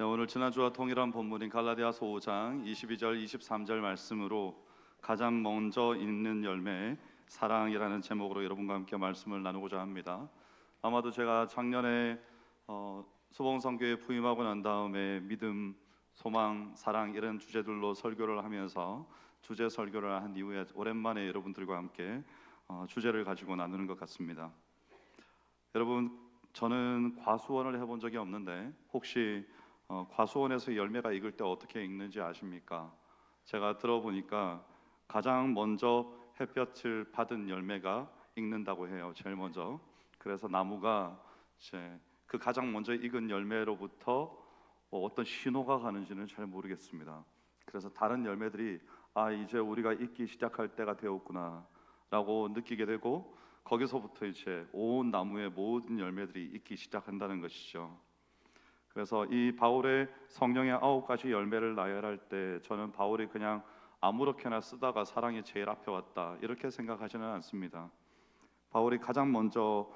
네, 오늘 지난주와 동일한 본문인 갈라디아서 5장 22절 23절 말씀으로 가장 먼저 읽는 열매 사랑이라는 제목으로 여러분과 함께 말씀을 나누고자 합니다. 아마도 제가 작년에 소봉성교에 부임하고 난 다음에 믿음, 소망, 사랑 이런 주제들로 설교를 하면서 주제 설교를 한 이후에 오랜만에 여러분들과 함께 주제를 가지고 나누는 것 같습니다. 여러분, 저는 과수원을 해본 적이 없는데 혹시 과수원에서 열매가 익을 때 어떻게 익는지 아십니까? 제가 들어보니까 가장 먼저 햇볕을 받은 열매가 익는다고 해요. 제일 먼저. 그래서 나무가 이제 그 가장 먼저 익은 열매로부터 어떤 신호가 가는지는 잘 모르겠습니다. 그래서 다른 열매들이 이제 우리가 익기 시작할 때가 되었구나 라고 느끼게 되고, 거기서부터 이제 온 나무의 모든 열매들이 익기 시작한다는 것이죠. 그래서 이 바울의 성령의 9가지 열매를 나열할 때 저는 바울이 그냥 아무렇게나 쓰다가 사랑이 제일 앞에 왔다 이렇게 생각하지는 않습니다. 바울이 가장 먼저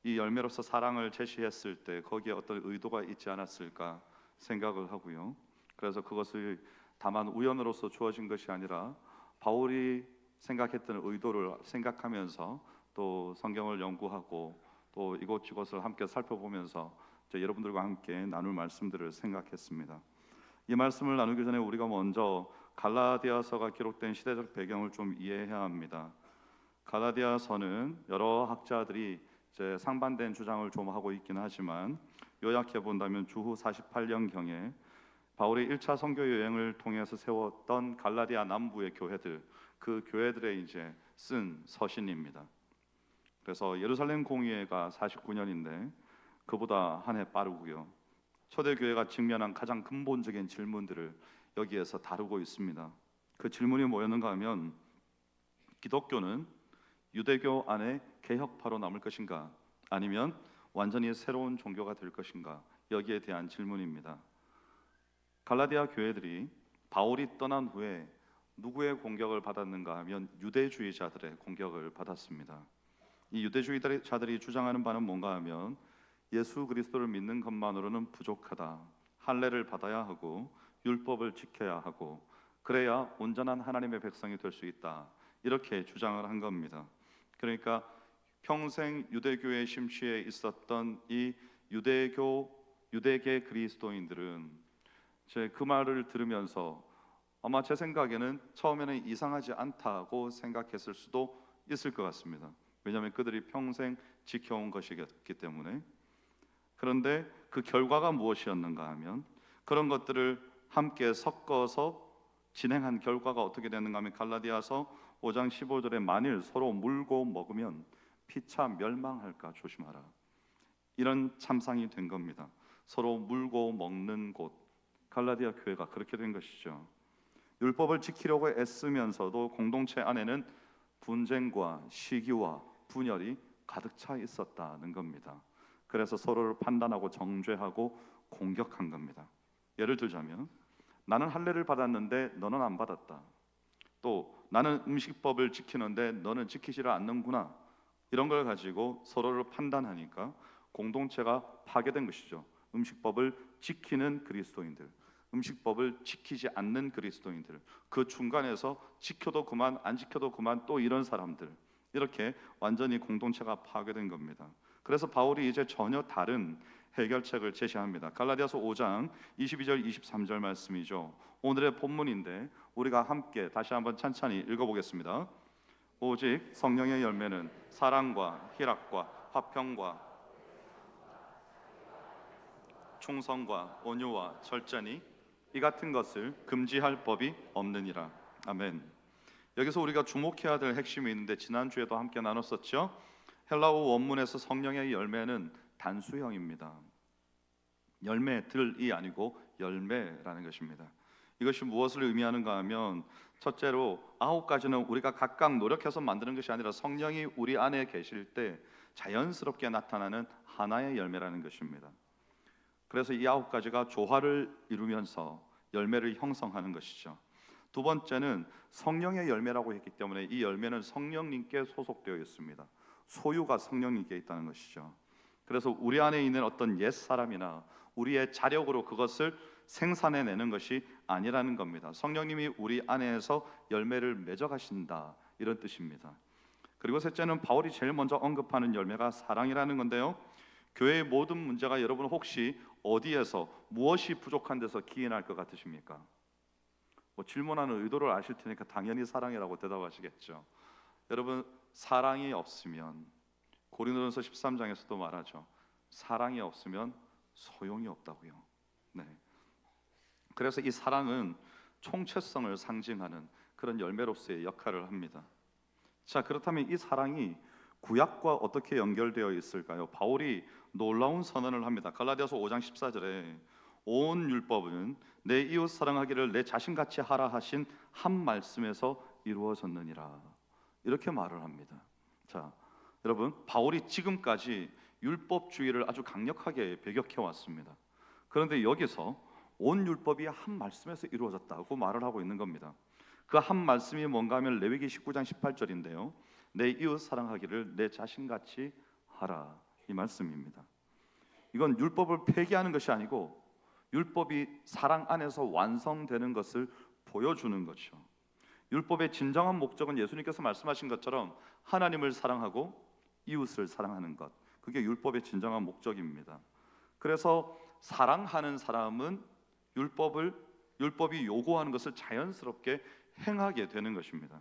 이 열매로서 사랑을 제시했을 때 거기에 어떤 의도가 있지 않았을까 생각을 하고요. 그래서 그것을 다만 우연으로서 주어진 것이 아니라 바울이 생각했던 의도를 생각하면서 또 성경을 연구하고 또 이곳저곳을 함께 살펴보면서 여러분들과 함께 나눌 말씀들을 생각했습니다. 이 말씀을 나누기 전에 우리가 먼저 갈라디아서가 기록된 시대적 배경을 좀 이해해야 합니다. 갈라디아서는 여러 학자들이 이제 상반된 주장을 좀 하고 있긴 하지만 요약해 본다면 주후 48년경에 바울이 1차 선교 여행을 통해서 세웠던 갈라디아 남부의 교회들, 그 교회들에 이제 쓴 서신입니다. 그래서 예루살렘 공의회가 49년인데 그보다 한 해 빠르고요. 초대교회가 직면한 가장 근본적인 질문들을 여기에서 다루고 있습니다. 그 질문이 뭐였는가 하면, 기독교는 유대교 안에 개혁파로 남을 것인가, 아니면 완전히 새로운 종교가 될 것인가, 여기에 대한 질문입니다. 갈라디아 교회들이 바울이 떠난 후에 누구의 공격을 받았는가 하면 유대주의자들의 공격을 받았습니다. 이 유대주의자들이 주장하는 바는 뭔가 하면 예수 그리스도를 믿는 것만으로는 부족하다, 할례를 받아야 하고 율법을 지켜야 하고 그래야 온전한 하나님의 백성이 될 수 있다, 이렇게 주장을 한 겁니다. 그러니까 평생 유대교에 심취해 있었던 이 유대계 그리스도인들은 이제 그 말을 들으면서 아마 제 생각에는 처음에는 이상하지 않다고 생각했을 수도 있을 것 같습니다. 왜냐하면 그들이 평생 지켜온 것이기 때문에. 그런데 그 결과가 무엇이었는가 하면, 그런 것들을 함께 섞어서 진행한 결과가 어떻게 되는가 하면 갈라디아서 5장 15절에 만일 서로 물고 먹으면 피차 멸망할까 조심하라, 이런 참상이 된 겁니다. 서로 물고 먹는 곳, 갈라디아 교회가 그렇게 된 것이죠. 율법을 지키려고 애쓰면서도 공동체 안에는 분쟁과 시기와 분열이 가득 차 있었다는 겁니다. 그래서 서로를 판단하고 정죄하고 공격한 겁니다. 예를 들자면, 나는 할례를 받았는데 너는 안 받았다, 또 나는 음식법을 지키는데 너는 지키지를 않는구나, 이런 걸 가지고 서로를 판단하니까 공동체가 파괴된 것이죠. 음식법을 지키는 그리스도인들, 음식법을 지키지 않는 그리스도인들, 그 중간에서 지켜도 그만 안 지켜도 그만 또 이런 사람들, 이렇게 완전히 공동체가 파괴된 겁니다. 그래서 바울이 이제 전혀 다른 해결책을 제시합니다. 갈라디아서 5장 22절 23절 말씀이죠. 오늘의 본문인데 우리가 함께 다시 한번 찬찬히 읽어보겠습니다. 오직 성령의 열매는 사랑과 희락과 화평과 충성과 온유와 절제니 이 같은 것을 금지할 법이 없느니라. 아멘. 여기서 우리가 주목해야 될 핵심이 있는데 지난주에도 함께 나눴었죠. 헬라어 원문에서 성령의 열매는 단수형입니다. 열매들이 아니고 열매라는 것입니다. 이것이 무엇을 의미하는가 하면, 첫째로 9가지는 우리가 각각 노력해서 만드는 것이 아니라 성령이 우리 안에 계실 때 자연스럽게 나타나는 하나의 열매라는 것입니다. 그래서 이 9가지가 조화를 이루면서 열매를 형성하는 것이죠. 두 번째는 성령의 열매라고 했기 때문에 이 열매는 성령님께 소속되어 있습니다. 소유가 성령님께 있다는 것이죠. 그래서 우리 안에 있는 어떤 옛 사람이나 우리의 자력으로 그것을 생산해내는 것이 아니라는 겁니다. 성령님이 우리 안에서 열매를 맺어 가신다, 이런 뜻입니다. 그리고 셋째는 바울이 제일 먼저 언급하는 열매가 사랑이라는 건데요, 교회의 모든 문제가 여러분 혹시 어디에서 무엇이 부족한 데서 기인할 것 같으십니까? 질문하는 의도를 아실 테니까 당연히 사랑이라고 대답하시겠죠. 여러분, 사랑이 없으면, 고린도전서 13장에서도 말하죠. 사랑이 없으면 소용이 없다고요. 네. 그래서 이 사랑은 총체성을 상징하는 그런 열매로서의 역할을 합니다. 자, 그렇다면 이 사랑이 구약과 어떻게 연결되어 있을까요? 바울이 놀라운 선언을 합니다. 갈라디아서 5장 14절에 온 율법은 내 이웃 사랑하기를 내 자신같이 하라 하신 한 말씀에서 이루어졌느니라, 이렇게 말을 합니다. 자, 여러분, 바울이 지금까지 율법주의를 아주 강력하게 배격해 왔습니다. 그런데 여기서 온 율법이 한 말씀에서 이루어졌다고 말을 하고 있는 겁니다. 그 한 말씀이 뭔가 하면 레위기 19장 18절인데요, 내 이웃 사랑하기를 내 자신같이 하라, 이 말씀입니다. 이건 율법을 폐기하는 것이 아니고 율법이 사랑 안에서 완성되는 것을 보여주는 거죠. 율법의 진정한 목적은 예수님께서 말씀하신 것처럼 하나님을 사랑하고 이웃을 사랑하는 것, 그게 율법의 진정한 목적입니다. 그래서 사랑하는 사람은 율법이 요구하는 것을 자연스럽게 행하게 되는 것입니다.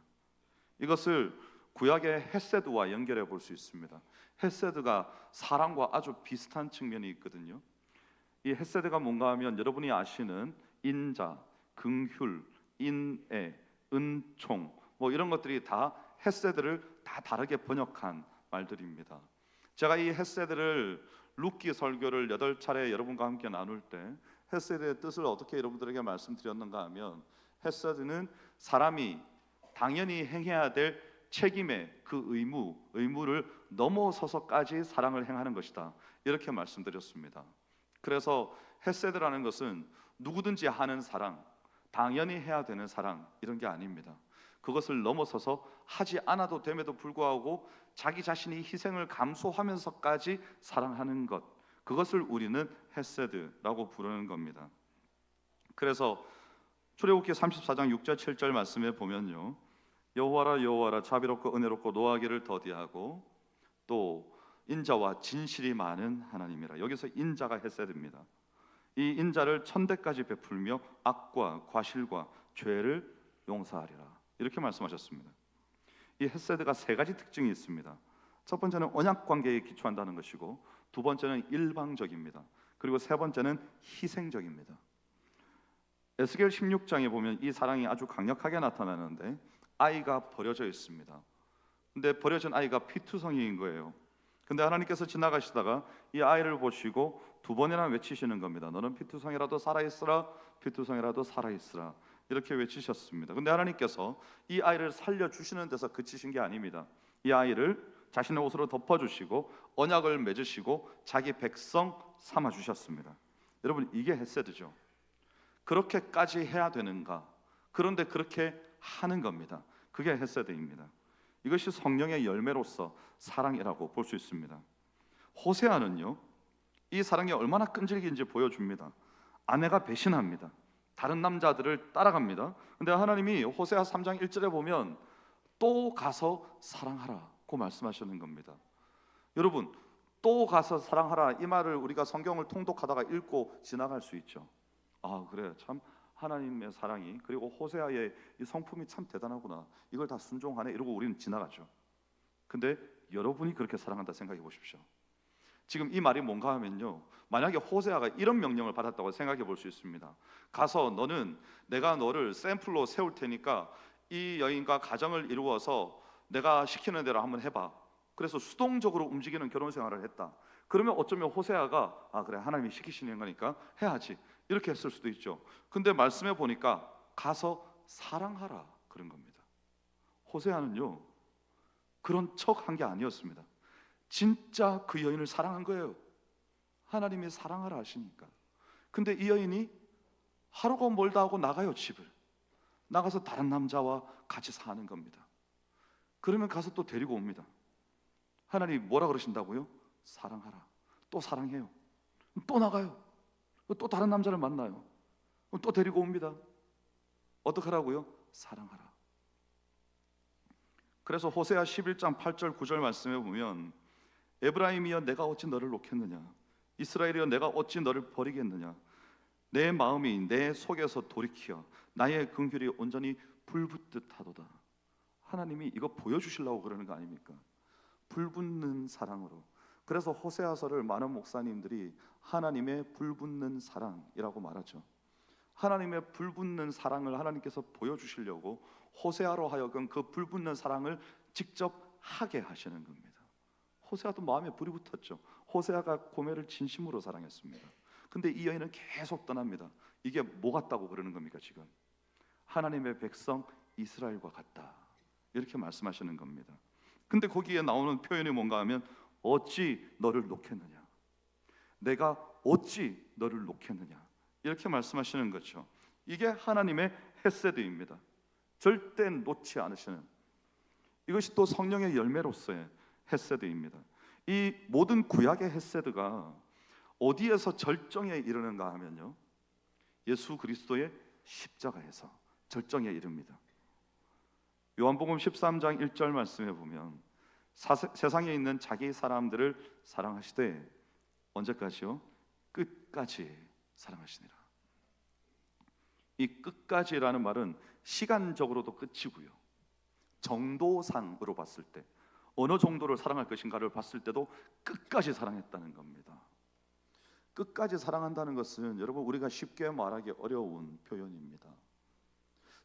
이것을 구약의 헤세드와 연결해 볼 수 있습니다. 헤세드가 사랑과 아주 비슷한 측면이 있거든요. 이 헤세드가 뭔가 하면 여러분이 아시는 인자, 긍휼, 인애, 은총, 이런 것들이 다 헤세드를 다 다르게 번역한 말들입니다. 제가 이 헤세드를 룻기 설교를 8차례 여러분과 함께 나눌 때 헤세드의 뜻을 어떻게 여러분들에게 말씀드렸는가 하면, 헤세드는 사람이 당연히 행해야 될 책임의 그 의무를 넘어서서까지 사랑을 행하는 것이다, 이렇게 말씀드렸습니다. 그래서 헤세드라는 것은 누구든지 하는 사랑, 당연히 해야 되는 사랑, 이런 게 아닙니다. 그것을 넘어서서 하지 않아도 됨에도 불구하고 자기 자신이 희생을 감수하면서까지 사랑하는 것, 그것을 우리는 헤세드라고 부르는 겁니다. 그래서 출애굽기 34장 6절 7절 말씀에 보면요, 여호와라 여호와라 자비롭고 은혜롭고 노하기를 더디하고 또 인자와 진실이 많은 하나님이라. 여기서 인자가 헤세드입니다. 이 인자를 천대까지 베풀며 악과 과실과 죄를 용서하리라, 이렇게 말씀하셨습니다. 이 헤세드가 세 가지 특징이 있습니다. 첫 번째는 언약 관계에 기초한다는 것이고, 두 번째는 일방적입니다. 그리고 세 번째는 희생적입니다. 에스겔 16장에 보면 이 사랑이 아주 강력하게 나타나는데, 아이가 버려져 있습니다. 근데 버려진 아이가 피투성이인 거예요. 근데 하나님께서 지나가시다가 이 아이를 보시고 두 번이나 외치시는 겁니다. 너는 피투성이라도 살아있으라, 피투성이라도 살아있으라, 이렇게 외치셨습니다. 근데 하나님께서 이 아이를 살려주시는 데서 그치신 게 아닙니다. 이 아이를 자신의 옷으로 덮어주시고 언약을 맺으시고 자기 백성 삼아주셨습니다. 여러분, 이게 헤세드죠. 그렇게까지 해야 되는가? 그런데 그렇게 하는 겁니다. 그게 헤세드입니다. 이것이 성령의 열매로서 사랑이라고 볼 수 있습니다. 호세아는요, 이 사랑이 얼마나 끈질긴지 보여줍니다. 아내가 배신합니다. 다른 남자들을 따라갑니다. 근데 하나님이 호세아 3장 1절에 보면 또 가서 사랑하라고 말씀하시는 겁니다. 여러분, 또 가서 사랑하라, 이 말을 우리가 성경을 통독하다가 읽고 지나갈 수 있죠. 아, 그래, 참 하나님의 사랑이, 그리고 호세아의 이 성품이 참 대단하구나, 이걸 다 순종하네, 이러고 우리는 지나가죠. 근데 여러분이 그렇게 사랑한다 생각해 보십시오. 지금 이 말이 뭔가 하면요, 만약에 호세아가 이런 명령을 받았다고 생각해 볼 수 있습니다. 가서 너는, 내가 너를 샘플로 세울 테니까 이 여인과 가정을 이루어서 내가 시키는 대로 한번 해봐. 그래서 수동적으로 움직이는 결혼 생활을 했다. 그러면 어쩌면 호세아가 아, 그래, 하나님이 시키시는 거니까 해야지, 이렇게 했을 수도 있죠. 근데 말씀해 보니까 가서 사랑하라, 그런 겁니다. 호세아는요, 그런 척 한 게 아니었습니다. 진짜 그 여인을 사랑한 거예요. 하나님이 사랑하라 하시니까. 근데 이 여인이 하루가 멀다 하고 나가요. 집을 나가서 다른 남자와 같이 사는 겁니다. 그러면 가서 또 데리고 옵니다. 하나님 뭐라 그러신다고요? 사랑하라. 또 사랑해요. 또 나가요. 또 다른 남자를 만나요. 또 데리고 옵니다. 어떡하라고요? 사랑하라. 그래서 호세아 11장 8절 9절 말씀에 보면 에브라임이여 내가 어찌 너를 놓겠느냐, 이스라엘이여 내가 어찌 너를 버리겠느냐, 내 마음이 내 속에서 돌이켜 나의 긍휼이 온전히 불붙듯 하도다. 하나님이 이거 보여주시려고 그러는 거 아닙니까? 불붙는 사랑으로. 그래서 호세아서를 많은 목사님들이 하나님의 불붙는 사랑이라고 말하죠. 하나님의 불붙는 사랑을 하나님께서 보여주시려고 호세아로 하여금 그 불붙는 사랑을 직접 하게 하시는 겁니다. 호세아도 마음에 불이 붙었죠. 호세아가 고멜을 진심으로 사랑했습니다. 근데 이 여인은 계속 떠납니다. 이게 뭐 같다고 그러는 겁니까? 지금 하나님의 백성 이스라엘과 같다, 이렇게 말씀하시는 겁니다. 근데 거기에 나오는 표현이 뭔가 하면 어찌 너를 놓겠느냐, 내가 어찌 너를 놓겠느냐, 이렇게 말씀하시는 거죠. 이게 하나님의 헤세드입니다. 절대 놓지 않으시는, 이것이 또 성령의 열매로서의 헤세드입니다. 이 모든 구약의 헤세드가 어디에서 절정에 이르는가 하면요, 예수 그리스도의 십자가에서 절정에 이릅니다. 요한복음 13장 1절 말씀에 보면 세상에 있는 자기 사람들을 사랑하시되 언제까지요? 끝까지 사랑하시니라. 이 끝까지라는 말은 시간적으로도 끝이고요, 정도상으로 봤을 때 어느 정도를 사랑할 것인가를 봤을 때도 끝까지 사랑했다는 겁니다. 끝까지 사랑한다는 것은 여러분 우리가 쉽게 말하기 어려운 표현입니다.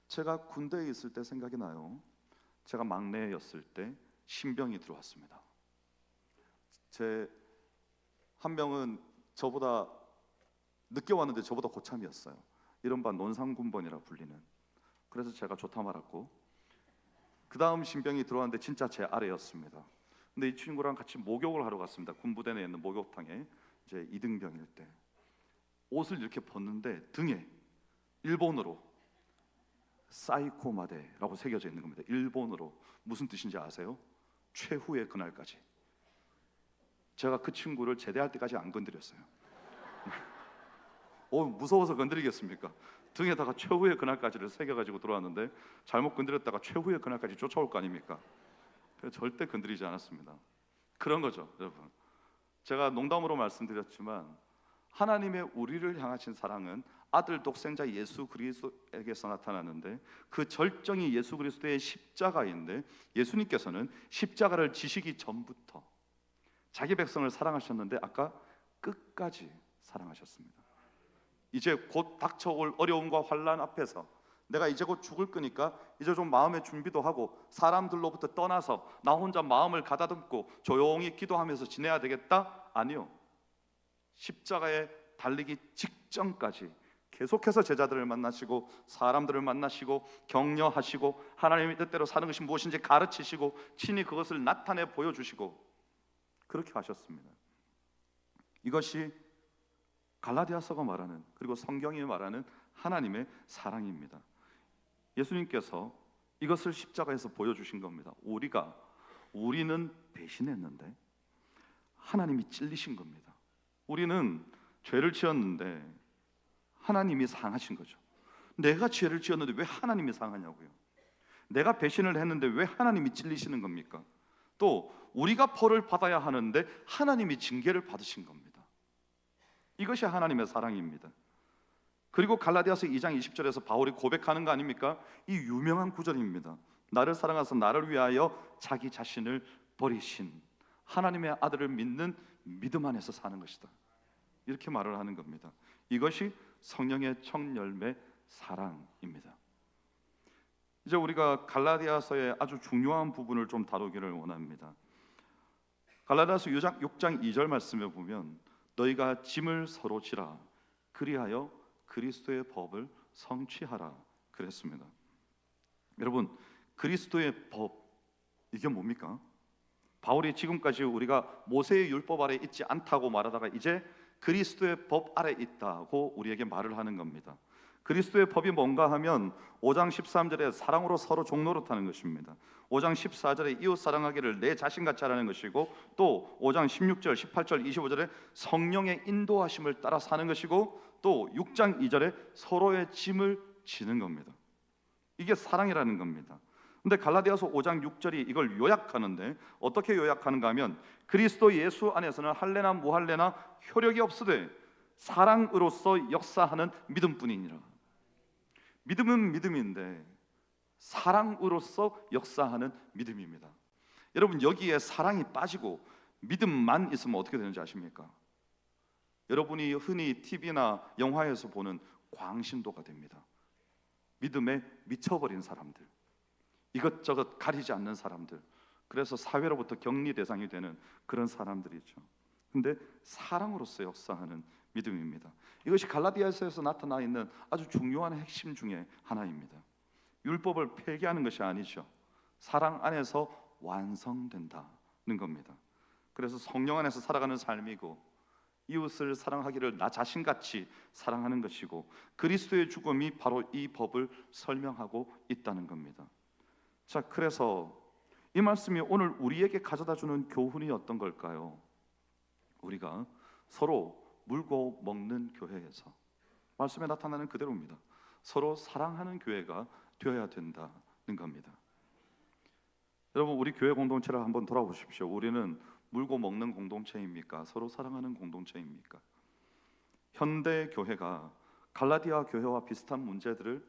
제가 군대에 있을 때 생각이 나요. 제가 막내였을 때 신병이 들어왔습니다. 제 한 명은 저보다 늦게 왔는데 저보다 고참이었어요. 이른바 논상군번이라 불리는. 그래서 제가 좋다 말았고, 그 다음 신병이 들어왔는데 진짜 제 아래였습니다. 근데 이 친구랑 같이 목욕을 하러 갔습니다. 군부대 내에 있는 목욕탕에. 이제 이등병일 때 옷을 이렇게 벗는데 등에 일본어로 사이코마데라고 새겨져 있는 겁니다. 일본어로. 무슨 뜻인지 아세요? 최후의 그날까지. 제가 그 친구를 제대할 때까지 안 건드렸어요. 무서워서 건드리겠습니까? 등에다가 최후의 그날까지를 새겨가지고 들어왔는데 잘못 건드렸다가 최후의 그날까지 쫓아올 거 아닙니까? 그래서 절대 건드리지 않았습니다. 그런 거죠, 여러분. 제가 농담으로 말씀드렸지만 하나님의 우리를 향하신 사랑은 아들 독생자 예수 그리스도에게서 나타나는데, 그 절정이 예수 그리스도의 십자가인데, 예수님께서는 십자가를 지시기 전부터 자기 백성을 사랑하셨는데 아까 끝까지 사랑하셨습니다. 이제 곧 닥쳐올 어려움과 환난 앞에서 내가 이제 곧 죽을 거니까 이제 좀 마음의 준비도 하고 사람들로부터 떠나서 나 혼자 마음을 가다듬고 조용히 기도하면서 지내야 되겠다? 아니요. 십자가에 달리기 직전까지 계속해서 제자들을 만나시고 사람들을 만나시고 격려하시고 하나님의 뜻대로 사는 것이 무엇인지 가르치시고 친히 그것을 나타내 보여주시고 그렇게 하셨습니다. 이것이 갈라디아서가 말하는, 그리고 성경이 말하는 하나님의 사랑입니다. 예수님께서 이것을 십자가에서 보여주신 겁니다. 우리는 배신했는데 하나님이 찔리신 겁니다. 우리는 죄를 지었는데 하나님이 상하신 거죠. 내가 죄를 지었는데 왜 하나님이 상하냐고요. 내가 배신을 했는데 왜 하나님이 찔리시는 겁니까? 또 우리가 벌을 받아야 하는데 하나님이 징계를 받으신 겁니다. 이것이 하나님의 사랑입니다. 그리고 갈라디아서 2장 20절에서 바울이 고백하는 거 아닙니까? 이 유명한 구절입니다. 나를 사랑하사 나를 위하여 자기 자신을 버리신 하나님의 아들을 믿는 믿음 안에서 사는 것이다, 이렇게 말을 하는 겁니다. 이것이 성령의 청열매 사랑입니다. 이제 우리가 갈라디아서의 아주 중요한 부분을 좀 다루기를 원합니다. 갈라디아서 6장 2절 말씀에 보면 너희가 짐을 서로 지라 그리하여 그리스도의 법을 성취하라 그랬습니다. 여러분, 그리스도의 법, 이게 뭡니까? 바울이 지금까지 우리가 모세의 율법 아래 있지 않다고 말하다가 이제 그리스도의 법 아래 있다고 우리에게 말을 하는 겁니다. 그리스도의 법이 뭔가 하면 5장 13절에 사랑으로 서로 종노릇하는 것입니다. 5장 14절에 이웃 사랑하기를 내 자신같이 하라는 것이고, 또 5장 16절, 18절, 25절에 성령의 인도하심을 따라 사는 것이고, 또 6장 2절에 서로의 짐을 지는 겁니다. 이게 사랑이라는 겁니다. 근데 갈라디아서 5장 6절이 이걸 요약하는데 어떻게 요약하는가 하면, 그리스도 예수 안에서는 할례나 무할례나 효력이 없으되 사랑으로서 역사하는 믿음뿐이니라. 믿음은 믿음인데 사랑으로서 역사하는 믿음입니다. 여러분, 여기에 사랑이 빠지고 믿음만 있으면 어떻게 되는지 아십니까? 여러분이 흔히 TV나 영화에서 보는 광신도가 됩니다. 믿음에 미쳐버린 사람들, 이것저것 가리지 않는 사람들, 그래서 사회로부터 격리 대상이 되는 그런 사람들이죠. 근데 사랑으로서 역사하는 믿음입니다. 이것이 갈라디아서에서 나타나 있는 아주 중요한 핵심 중에 하나입니다. 율법을 폐기하는 것이 아니죠. 사랑 안에서 완성된다는 겁니다. 그래서 성령 안에서 살아가는 삶이고, 이웃을 사랑하기를 나 자신같이 사랑하는 것이고, 그리스도의 죽음이 바로 이 법을 설명하고 있다는 겁니다. 자, 그래서 이 말씀이 오늘 우리에게 가져다주는 교훈이 어떤 걸까요? 우리가 서로 물고 먹는 교회에서, 말씀에 나타나는 그대로입니다. 서로 사랑하는 교회가 되어야 된다는 겁니다. 여러분, 우리 교회 공동체를 한번 돌아보십시오. 우리는 물고 먹는 공동체입니까? 서로 사랑하는 공동체입니까? 현대 교회가 갈라디아 교회와 비슷한 문제들을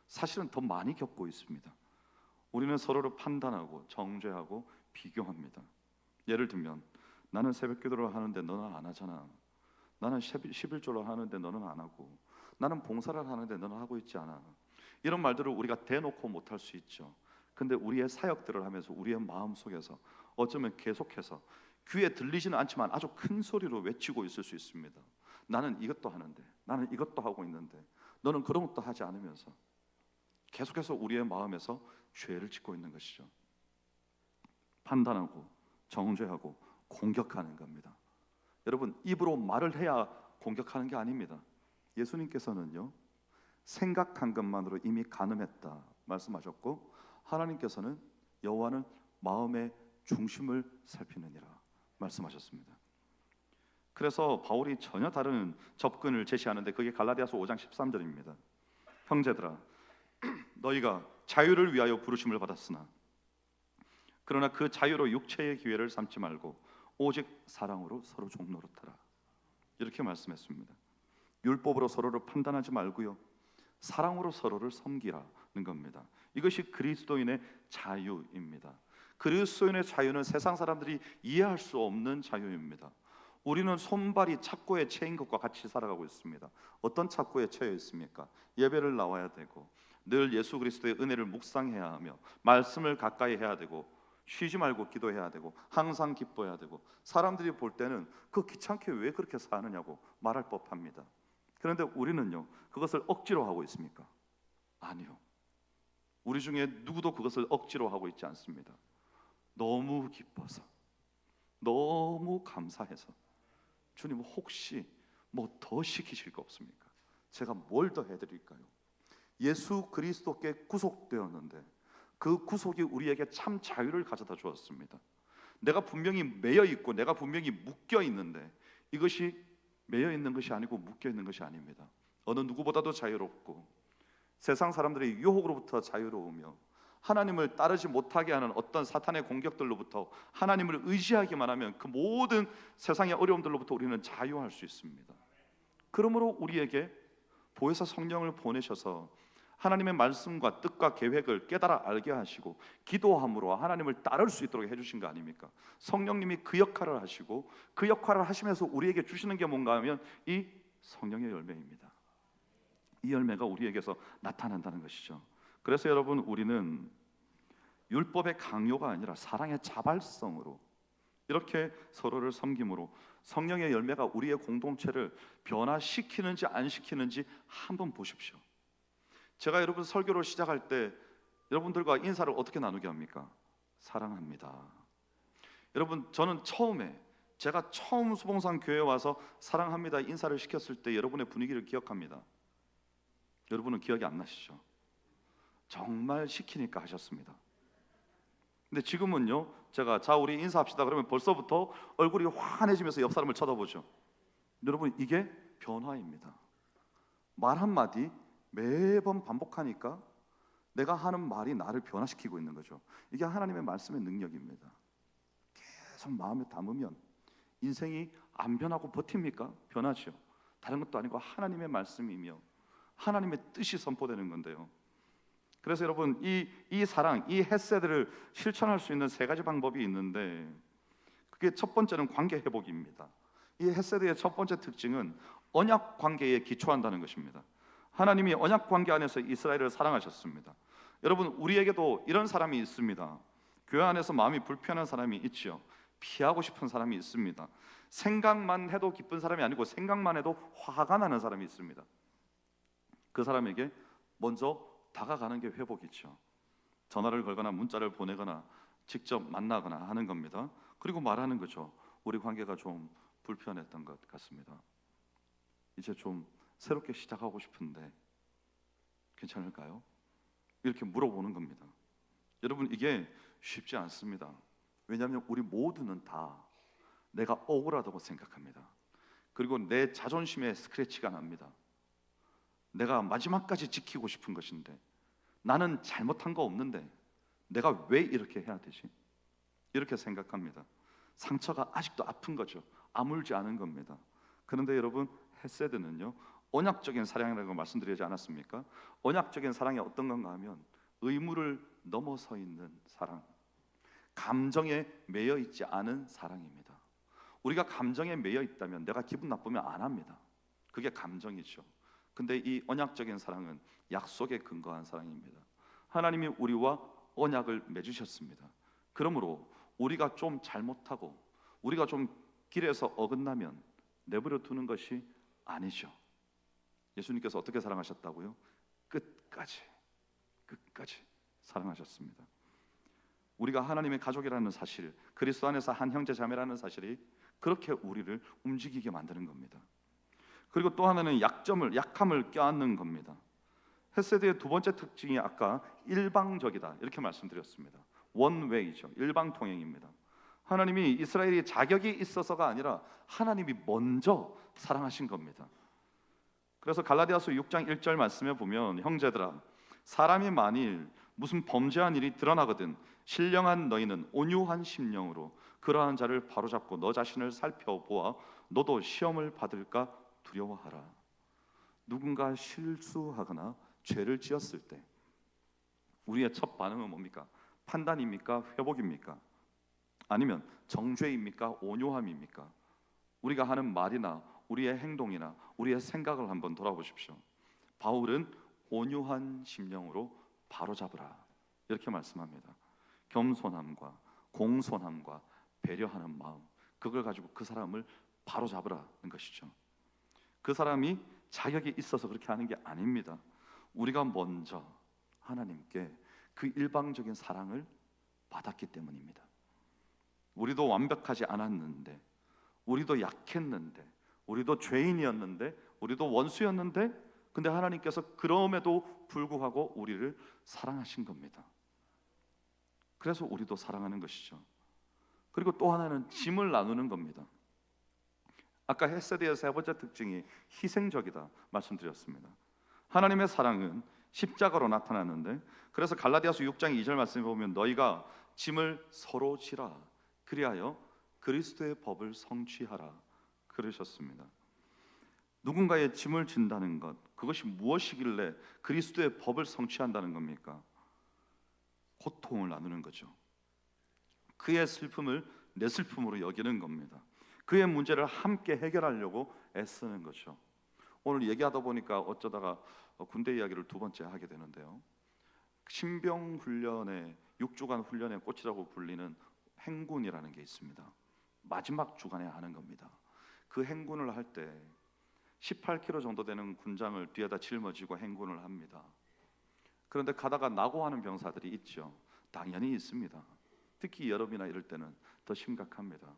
사실은 더 많이 겪고 있습니다. 우리는 서로를 판단하고 정죄하고 비교합니다. 예를 들면, 나는 새벽 기도를 하는데 너는 안 하잖아. 나는 11조를 하는데 너는 안 하고, 나는 봉사를 하는데 너는 하고 있지 않아. 이런 말들을 우리가 대놓고 못할 수 있죠. 근데 우리의 사역들을 하면서 우리의 마음속에서 어쩌면 계속해서 귀에 들리지는 않지만 아주 큰 소리로 외치고 있을 수 있습니다. 나는 이것도 하는데, 나는 이것도 하고 있는데 너는 그런 것도 하지 않으면서 계속해서 우리의 마음에서 죄를 짓고 있는 것이죠. 판단하고 정죄하고 공격하는 겁니다. 여러분, 입으로 말을 해야 공격하는 게 아닙니다. 예수님께서는요, 생각한 것만으로 이미 간음했다 말씀하셨고, 하나님께서는 여호와는 마음의 중심을 살피느니라 말씀하셨습니다. 그래서 바울이 전혀 다른 접근을 제시하는데 그게 갈라디아서 5장 13절입니다. 형제들아, 너희가 자유를 위하여 부르심을 받았으나 그러나 그 자유로 육체의 기회를 삼지 말고 오직 사랑으로 서로 종노릇하라. 이렇게 말씀했습니다. 율법으로 서로를 판단하지 말고요, 사랑으로 서로를 섬기라는 겁니다. 이것이 그리스도인의 자유입니다. 그리스도인의 자유는 세상 사람들이 이해할 수 없는 자유입니다. 우리는 손발이 착고에 채인 것과 같이 살아가고 있습니다. 어떤 착고에 채여 있습니까? 예배를 나와야 되고, 늘 예수 그리스도의 은혜를 묵상해야 하며, 말씀을 가까이 해야 되고, 쉬지 말고 기도해야 되고, 항상 기뻐해야 되고, 사람들이 볼 때는 그 귀찮게 왜 그렇게 사느냐고 말할 법합니다. 그런데 우리는요, 그것을 억지로 하고 있습니까? 아니요. 우리 중에 누구도 그것을 억지로 하고 있지 않습니다. 너무 기뻐서, 너무 감사해서, 주님 혹시 뭐 더 시키실 거 없습니까? 제가 뭘 더 해드릴까요? 예수 그리스도께 구속되었는데 그 구속이 우리에게 참 자유를 가져다 주었습니다. 내가 분명히 매여 있고 내가 분명히 묶여 있는데, 이것이 매여 있는 것이 아니고 묶여 있는 것이 아닙니다. 어느 누구보다도 자유롭고 세상 사람들의 유혹으로부터 자유로우며 하나님을 따르지 못하게 하는 어떤 사탄의 공격들로부터 하나님을 의지하기만 하면 그 모든 세상의 어려움들로부터 우리는 자유할 수 있습니다. 그러므로 우리에게 보혜사 성령을 보내셔서 하나님의 말씀과 뜻과 계획을 깨달아 알게 하시고 기도함으로 하나님을 따를 수 있도록 해주신 거 아닙니까? 성령님이 그 역할을 하시고, 그 역할을 하시면서 우리에게 주시는 게 뭔가 하면 이 성령의 열매입니다. 이 열매가 우리에게서 나타난다는 것이죠. 그래서 여러분, 우리는 율법의 강요가 아니라 사랑의 자발성으로 이렇게 서로를 섬김으로 성령의 열매가 우리의 공동체를 변화시키는지 안 시키는지 한번 보십시오. 제가 여러분 설교를 시작할 때 여러분들과 인사를 어떻게 나누게 합니까? 사랑합니다. 여러분, 저는 제가 처음 수봉산 교회에 와서 사랑합니다 인사를 시켰을 때 여러분의 분위기를 기억합니다. 여러분은 기억이 안 나시죠? 정말 시키니까 하셨습니다. 근데 지금은요, 제가 자 우리 인사합시다 그러면 벌써부터 얼굴이 환해지면서 옆 사람을 쳐다보죠. 여러분, 이게 변화입니다. 말 한마디 매번 반복하니까 내가 하는 말이 나를 변화시키고 있는 거죠. 이게 하나님의 말씀의 능력입니다. 계속 마음에 담으면 인생이 안 변하고 버팁니까? 변하죠. 다른 것도 아니고 하나님의 말씀이며 하나님의 뜻이 선포되는 건데요. 그래서 여러분, 이 사랑, 이 헤세드를 실천할 수 있는 세 가지 방법이 있는데, 그게 첫 번째는 관계 회복입니다. 이 헤세드의 첫 번째 특징은 언약 관계에 기초한다는 것입니다. 하나님이 언약 관계 안에서 이스라엘을 사랑하셨습니다. 여러분, 우리에게도 이런 사람이 있습니다. 교회 안에서 마음이 불편한 사람이 있죠. 피하고 싶은 사람이 있습니다. 생각만 해도 기쁜 사람이 아니고 생각만 해도 화가 나는 사람이 있습니다. 그 사람에게 먼저 다가가는 게 회복이죠. 전화를 걸거나 문자를 보내거나 직접 만나거나 하는 겁니다. 그리고 말하는 거죠. 우리 관계가 좀 불편했던 것 같습니다. 이제 좀 새롭게 시작하고 싶은데 괜찮을까요? 이렇게 물어보는 겁니다. 여러분, 이게 쉽지 않습니다. 왜냐하면 우리 모두는 다 내가 억울하다고 생각합니다. 그리고 내 자존심에 스크래치가 납니다. 내가 마지막까지 지키고 싶은 것인데, 나는 잘못한 거 없는데 내가 왜 이렇게 해야 되지? 이렇게 생각합니다. 상처가 아직도 아픈 거죠. 아물지 않은 겁니다. 그런데 여러분, 헤세드는요, 언약적인 사랑이라고 말씀드리지 않았습니까? 언약적인 사랑이 어떤 건가 하면 의무를 넘어서 있는 사랑, 감정에 매여 있지 않은 사랑입니다. 우리가 감정에 매여 있다면 내가 기분 나쁘면 안 합니다. 그게 감정이죠. 근데 이 언약적인 사랑은 약속에 근거한 사랑입니다. 하나님이 우리와 언약을 맺으셨습니다. 그러므로 우리가 좀 잘못하고 우리가 좀 길에서 어긋나면 내버려 두는 것이 아니죠. 예수님께서 어떻게 사랑하셨다고요? 끝까지 사랑하셨습니다. 우리가 하나님의 가족이라는 사실, 그리스도 안에서 한 형제 자매라는 사실이 그렇게 우리를 움직이게 만드는 겁니다. 그리고 또 하나는 약함을 껴안는 겁니다. 헤세드의 두 번째 특징이 아까 일방적이다 이렇게 말씀드렸습니다. 원웨이죠. 일방통행입니다. 하나님이 이스라엘이 자격이 있어서가 아니라 하나님이 먼저 사랑하신 겁니다. 그래서 갈라디아서 6장 1절 말씀에 보면, 형제들아, 사람이 만일 무슨 범죄한 일이 드러나거든 신령한 너희는 온유한 심령으로 그러한 자를 바로잡고 너 자신을 살펴보아 너도 시험을 받을까 두려워하라. 누군가 실수하거나 죄를 지었을 때 우리의 첫 반응은 뭡니까? 판단입니까? 회복입니까? 아니면 정죄입니까? 온유함입니까? 우리가 하는 말이나 우리의 행동이나 우리의 생각을 한번 돌아보십시오. 바울은 온유한 심령으로 바로잡으라 이렇게 말씀합니다. 겸손함과 공손함과 배려하는 마음, 그걸 가지고 그 사람을 바로잡으라는 것이죠. 그 사람이 자격이 있어서 그렇게 하는 게 아닙니다. 우리가 먼저 하나님께 그 일방적인 사랑을 받았기 때문입니다. 우리도 완벽하지 않았는데, 우리도 약했는데, 우리도 죄인이었는데, 우리도 원수였는데, 근데 하나님께서 그럼에도 불구하고 우리를 사랑하신 겁니다. 그래서 우리도 사랑하는 것이죠. 그리고 또 하나는 짐을 나누는 겁니다. 아까 헤세드의 세 번째 특징이 희생적이다 말씀드렸습니다. 하나님의 사랑은 십자가로 나타나는데, 그래서 갈라디아서 6장 2절 말씀에 보면 너희가 짐을 서로 지라 그리하여 그리스도의 법을 성취하라 그러셨습니다. 누군가의 짐을 진다는 것, 그것이 무엇이길래 그리스도의 법을 성취한다는 겁니까? 고통을 나누는 거죠. 그의 슬픔을 내 슬픔으로 여기는 겁니다. 그의 문제를 함께 해결하려고 애쓰는 거죠. 오늘 얘기하다 보니까 어쩌다가 군대 이야기를 두 번째 하게 되는데요. 신병 훈련의 6주간 훈련의 꽃이라고 불리는 행군이라는 게 있습니다. 마지막 주간에 하는 겁니다. 그 행군을 할 때 18kg 정도 되는 군장을 뒤에다 짊어지고 행군을 합니다. 그런데 가다가 낙오하는 병사들이 있죠. 당연히 있습니다. 특히 여름이나 이럴 때는 더 심각합니다.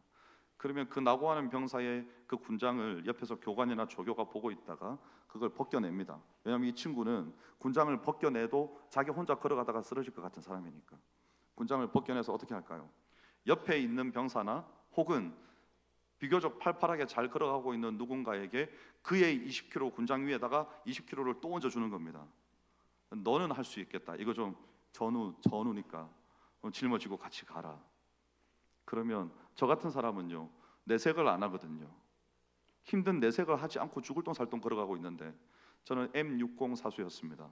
그러면 그 낙오하는 병사의 그 군장을 옆에서 교관이나 조교가 보고 있다가 그걸 벗겨냅니다. 왜냐하면 이 친구는 군장을 벗겨내도 자기 혼자 걸어가다가 쓰러질 것 같은 사람이니까. 군장을 벗겨내서 어떻게 할까요? 옆에 있는 병사나 혹은 비교적 팔팔하게 잘 걸어가고 있는 누군가에게 그의 20kg 군장 위에다가 20kg를 또 얹어주는 겁니다. 너는 할 수 있겠다. 이거 좀 전우니까 짊어지고 같이 가라. 그러면 저 같은 사람은요, 내색을 안 하거든요. 힘든 내색을 하지 않고 죽을 똥 살 똥 걸어가고 있는데, 저는 M60 사수였습니다.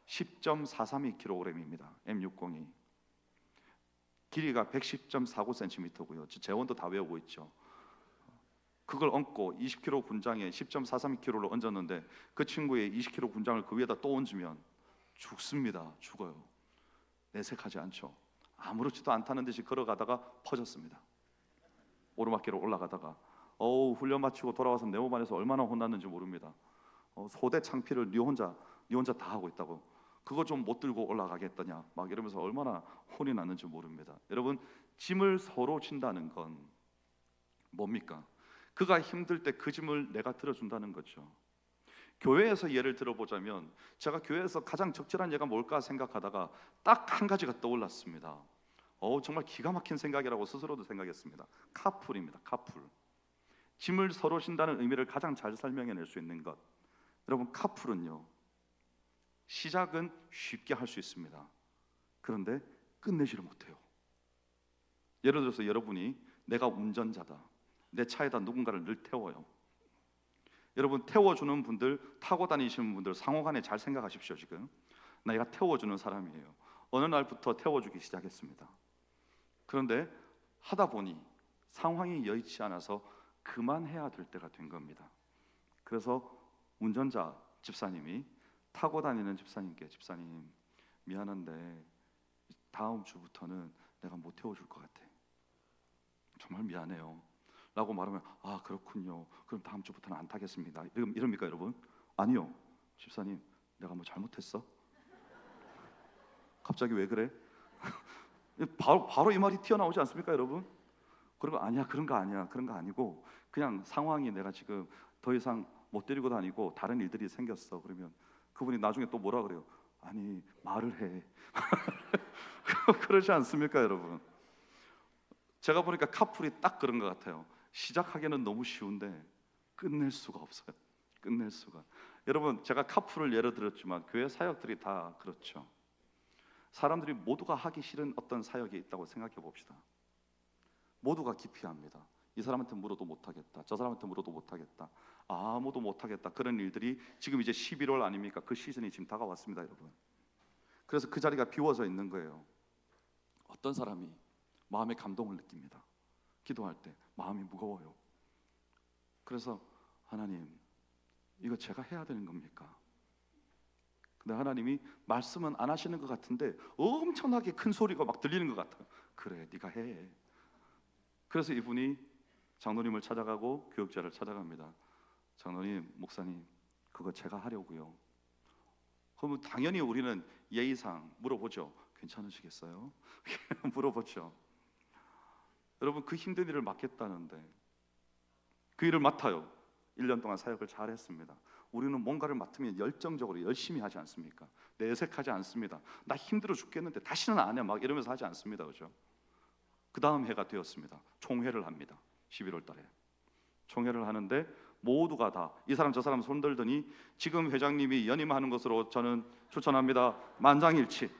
10.432kg입니다. M60이 길이가 110.49cm고요. 재원도 다 외우고 있죠. 그걸 얹고 20kg 군장에 10.432kg를 얹었는데 그 친구의 20kg 군장을 그 위에다 또 얹으면 죽습니다. 죽어요. 내색하지 않죠. 아무렇지도 않다는 듯이 걸어가다가 퍼졌습니다. 오르막길을 올라가다가 훈련 마치고 돌아와서 내 몸 안에서 얼마나 혼났는지 모릅니다. 소대 창피를 네 혼자 다 하고 있다고, 그거 좀 못 들고 올라가겠다냐 막 이러면서 얼마나 혼이 났는지 모릅니다. 여러분, 짐을 서로 진다는 건 뭡니까? 그가 힘들 때 그 짐을 내가 들어준다는 거죠. 교회에서 예를 들어보자면, 제가 교회에서 가장 적절한 예가 뭘까 생각하다가 딱 한 가지가 떠올랐습니다. 정말 기가 막힌 생각이라고 스스로도 생각했습니다. 카풀입니다. 카풀. 짐을 서로 진다는 의미를 가장 잘 설명해낼 수 있는 것, 여러분, 카풀은요, 시작은 쉽게 할 수 있습니다. 그런데 끝내지를 못해요. 예를 들어서 여러분이 내가 운전자다, 내 차에다 누군가를 늘 태워요. 여러분, 태워주는 분들, 타고 다니시는 분들 상호간에 잘 생각하십시오. 지금 내가 태워주는 사람이에요. 어느 날부터 태워주기 시작했습니다. 그런데 하다 보니 상황이 여의치 않아서 그만해야 될 때가 된 겁니다. 그래서 운전자 집사님이 타고 다니는 집사님께, 집사님 미안한데 다음 주부터는 내가 못 태워줄 것 같아, 정말 미안해요 라고 말하면, 아 그렇군요, 그럼 다음 주부터는 안 타겠습니다, 이럽니까 여러분? 아니요. 집사님, 내가 뭐 잘못했어? 갑자기 왜 그래? 바로 이 말이 튀어나오지 않습니까 여러분? 그리고 아니야, 그런 거 아니야, 그런 거 아니고 그냥 상황이 내가 지금 더 이상 못 데리고 다니고 다른 일들이 생겼어. 그러면 그분이 나중에 또 뭐라 그래요? 아니 말을 해. 그러지 않습니까 여러분? 제가 보니까 카풀이 딱 그런 것 같아요. 시작하기는 너무 쉬운데 끝낼 수가 없어요. 끝낼 수가. 여러분, 제가 카풀을 예로 들었지만 교회 사역들이 다 그렇죠. 사람들이 모두가 하기 싫은 어떤 사역이 있다고 생각해 봅시다. 모두가 기피합니다. 이 사람한테 물어도 못하겠다, 저 사람한테 물어도 못하겠다, 아무도 못하겠다. 그런 일들이 지금 이제 11월 아닙니까? 그 시즌이 지금 다가왔습니다 여러분. 그래서 그 자리가 비워져 있는 거예요. 어떤 사람이 마음의 감동을 느낍니다. 기도할 때 마음이 무거워요. 그래서 하나님, 이거 제가 해야 되는 겁니까? 근데 하나님이 말씀은 안 하시는 것 같은데 엄청나게 큰 소리가 막 들리는 것 같아요. 그래, 네가 해. 그래서 이분이 장로님을 찾아가고 교육자를 찾아갑니다. 장로님, 목사님, 그거 제가 하려고요. 그러면 당연히 우리는 예의상 물어보죠. 괜찮으시겠어요? 물어보죠. 여러분, 그 힘든 일을 맡겠다는데 그 일을 맡아요. 1년 동안 사역을 잘 했습니다. 우리는 뭔가를 맡으면 열정적으로 열심히 하지 않습니까? 내색하지 않습니다. 나 힘들어 죽겠는데 다시는 안 해, 막 이러면서 하지 않습니다. 그렇죠? 그 다음 해가 되었습니다. 총회를 합니다. 11월 달에 총회를 하는데 모두가 다 이 사람 저 사람 손들더니 지금 회장님이 연임하는 것으로 저는 추천합니다, 만장일치.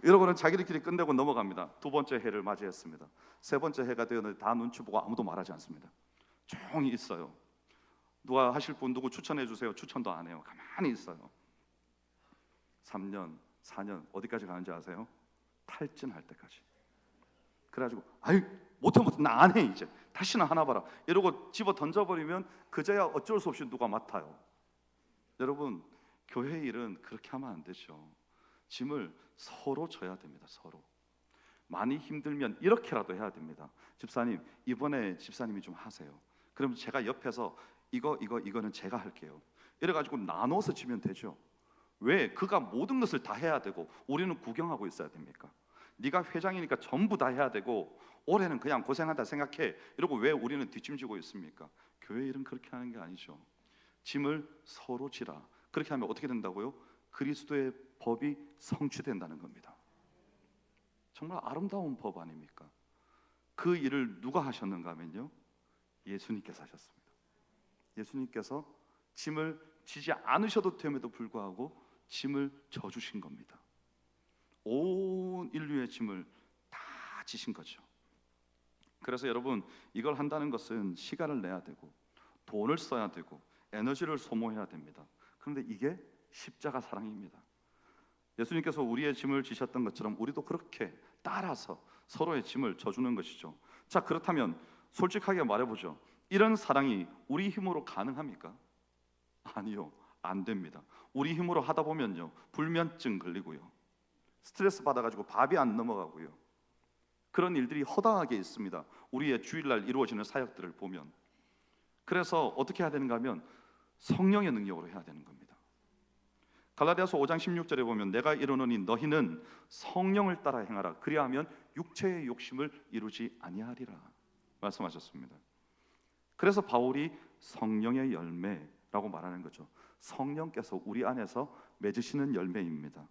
이러고는 자기들끼리 끝내고 넘어갑니다. 두 번째 해를 맞이했습니다. 세 번째 해가 되었는데 다 눈치 보고 아무도 말하지 않습니다. 조용히 있어요. 누가 하실 분 누구 추천해 주세요. 추천도 안 해요. 가만히 있어요. 3년, 4년 어디까지 가는지 아세요? 탈진할 때까지. 그래가지고 아이 못해 나 안 해, 이제 다시는 하나 봐라 이러고 집어 던져버리면 그제야 어쩔 수 없이 누가 맡아요. 여러분, 교회 일은 그렇게 하면 안 되죠. 짐을 서로 져야 됩니다. 서로. 많이 힘들면 이렇게라도 해야 됩니다. 집사님, 이번에 집사님이 좀 하세요. 그럼 제가 옆에서 이거는 제가 할게요. 이래가지고 나눠서 지면 되죠. 왜 그가 모든 것을 다 해야 되고 우리는 구경하고 있어야 됩니까? 네가 회장이니까 전부 다 해야 되고 올해는 그냥 고생한다 생각해 이러고 왜 우리는 뒷짐지고 있습니까? 교회 일은 그렇게 하는 게 아니죠. 짐을 서로 지라. 그렇게 하면 어떻게 된다고요? 그리스도의 법이 성취된다는 겁니다. 정말 아름다운 법 아닙니까? 그 일을 누가 하셨는가 하면요, 예수님께서 하셨습니다. 예수님께서 짐을 지지 않으셔도 됨에도 불구하고 짐을 져주신 겁니다. 온 인류의 짐을 다 지신 거죠. 그래서 여러분, 이걸 한다는 것은 시간을 내야 되고 돈을 써야 되고 에너지를 소모해야 됩니다. 그런데 이게 십자가 사랑입니다. 예수님께서 우리의 짐을 지셨던 것처럼 우리도 그렇게 따라서 서로의 짐을 져주는 것이죠. 자, 그렇다면 솔직하게 말해보죠. 이런 사랑이 우리 힘으로 가능합니까? 아니요, 안 됩니다. 우리 힘으로 하다 보면요, 불면증 걸리고요, 스트레스 받아가지고 밥이 안 넘어가고요, 그런 일들이 허다하게 있습니다. 우리의 주일날 이루어지는 사역들을 보면. 그래서 어떻게 해야 되는가 하면 성령의 능력으로 해야 되는 겁니다. 갈라디아서 5장 16절에 보면 내가 이르노니 너희는 성령을 따라 행하라. 그리하면 육체의 욕심을 이루지 아니하리라 말씀하셨습니다. 그래서 바울이 성령의 열매라고 말하는 거죠. 성령께서 우리 안에서 맺으시는 열매입니다.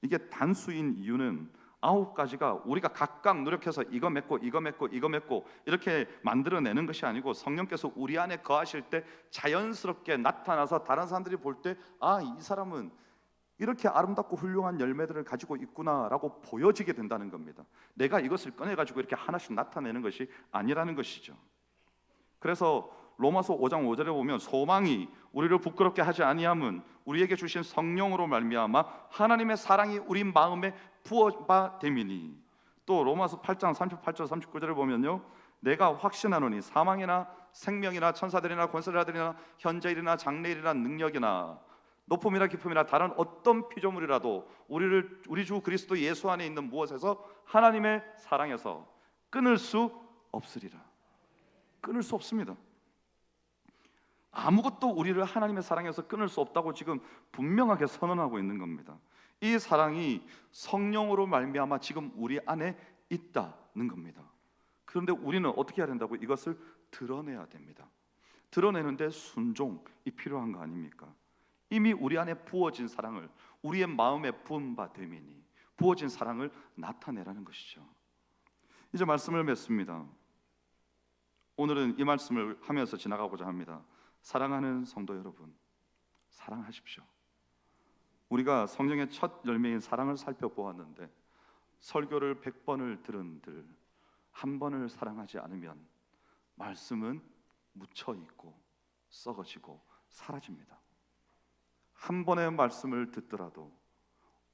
이게 단수인 이유는 9가지가 우리가 각각 노력해서 이거 맺고 이거 맺고 이거 맺고 이렇게 만들어내는 것이 아니고 성령께서 우리 안에 거하실 때 자연스럽게 나타나서 다른 사람들이 볼 때 아, 이 사람은 이렇게 아름답고 훌륭한 열매들을 가지고 있구나라고 보여지게 된다는 겁니다. 내가 이것을 꺼내가지고 이렇게 하나씩 나타내는 것이 아니라는 것이죠. 그래서 로마서 5장 5절에 보면 소망이 우리를 부끄럽게 하지 아니함은 우리에게 주신 성령으로 말미암아 하나님의 사랑이 우리 마음에 부어바 됨이니. 또 로마서 8장 38절 39절에 보면요, 내가 확신하노니 사망이나 생명이나 천사들이나 권세자들이나 현재일이나 장래일이나 능력이나 높음이나 깊음이나 다른 어떤 피조물이라도 우리 주 그리스도 예수 안에 있는 무엇에서 하나님의 사랑에서 끊을 수 없으리라. 끊을 수 없습니다. 아무것도 우리를 하나님의 사랑에서 끊을 수 없다고 지금 분명하게 선언하고 있는 겁니다. 이 사랑이 성령으로 말미암아 지금 우리 안에 있다는 겁니다. 그런데 우리는 어떻게 해야 된다고? 이것을 드러내야 됩니다. 드러내는데 순종이 필요한 거 아닙니까? 이미 우리 안에 부어진 사랑을 우리의 마음에 부은 바 됨이니 부어진 사랑을 나타내라는 것이죠. 이제 말씀을 맺습니다. 오늘은 이 말씀을 하면서 지나가고자 합니다. 사랑하는 성도 여러분, 사랑하십시오. 우리가 성령의 첫 열매인 사랑을 살펴보았는데 설교를 100번을 들은들 한 번을 사랑하지 않으면 말씀은 묻혀있고 썩어지고 사라집니다. 한 번의 말씀을 듣더라도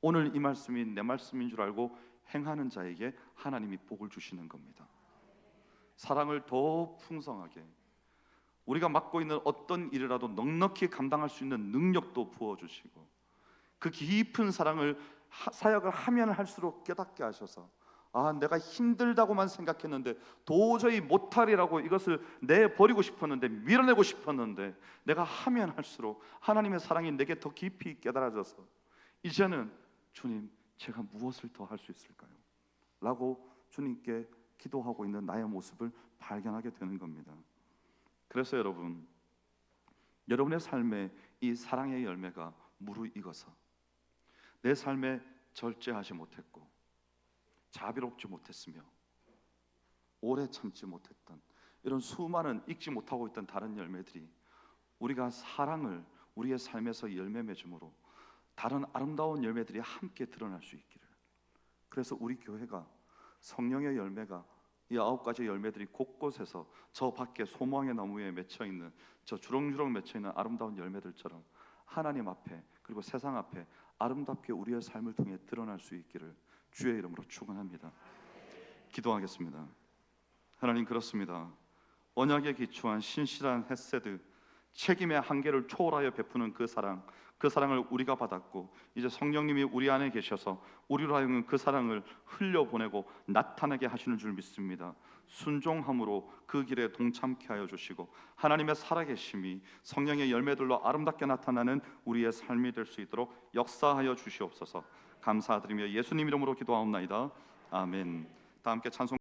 오늘 이 말씀이 내 말씀인 줄 알고 행하는 자에게 하나님이 복을 주시는 겁니다. 사랑을 더 풍성하게 우리가 맡고 있는 어떤 일이라도 넉넉히 감당할 수 있는 능력도 부어주시고 그 깊은 사랑을 사역을 하면 할수록 깨닫게 하셔서 아, 내가 힘들다고만 생각했는데 도저히 못하리라고 이것을 내버리고 싶었는데 밀어내고 싶었는데 내가 하면 할수록 하나님의 사랑이 내게 더 깊이 깨달아져서 이제는 주님, 제가 무엇을 더 할 수 있을까요? 라고 주님께 기도하고 있는 나의 모습을 발견하게 되는 겁니다. 그래서 여러분, 여러분의 삶에 이 사랑의 열매가 무르익어서 내 삶에 절제하지 못했고 자비롭지 못했으며 오래 참지 못했던 이런 수많은 익지 못하고 있던 다른 열매들이 우리가 사랑을 우리의 삶에서 열매 맺음으로 다른 아름다운 열매들이 함께 드러날 수 있기를. 그래서 우리 교회가 성령의 열매가 이 9가지 열매들이 곳곳에서 저 밖에 소망의 나무에 맺혀있는 저 주렁주렁 맺혀있는 아름다운 열매들처럼 하나님 앞에 그리고 세상 앞에 아름답게 우리의 삶을 통해 드러날 수 있기를 주의 이름으로 축원합니다. 기도하겠습니다. 하나님, 그렇습니다. 언약에 기초한 신실한 헤세드, 책임의 한계를 초월하여 베푸는 그 사랑을 우리가 받았고 이제 성령님이 우리 안에 계셔서 우리로 하여금 그 사랑을 흘려보내고 나타나게 하시는 줄 믿습니다. 순종함으로 그 길에 동참케 하여 주시고 하나님의 살아계심이 성령의 열매들로 아름답게 나타나는 우리의 삶이 될 수 있도록 역사하여 주시옵소서. 감사드리며 예수님 이름으로 기도하옵나이다. 아멘. 다 함께 찬송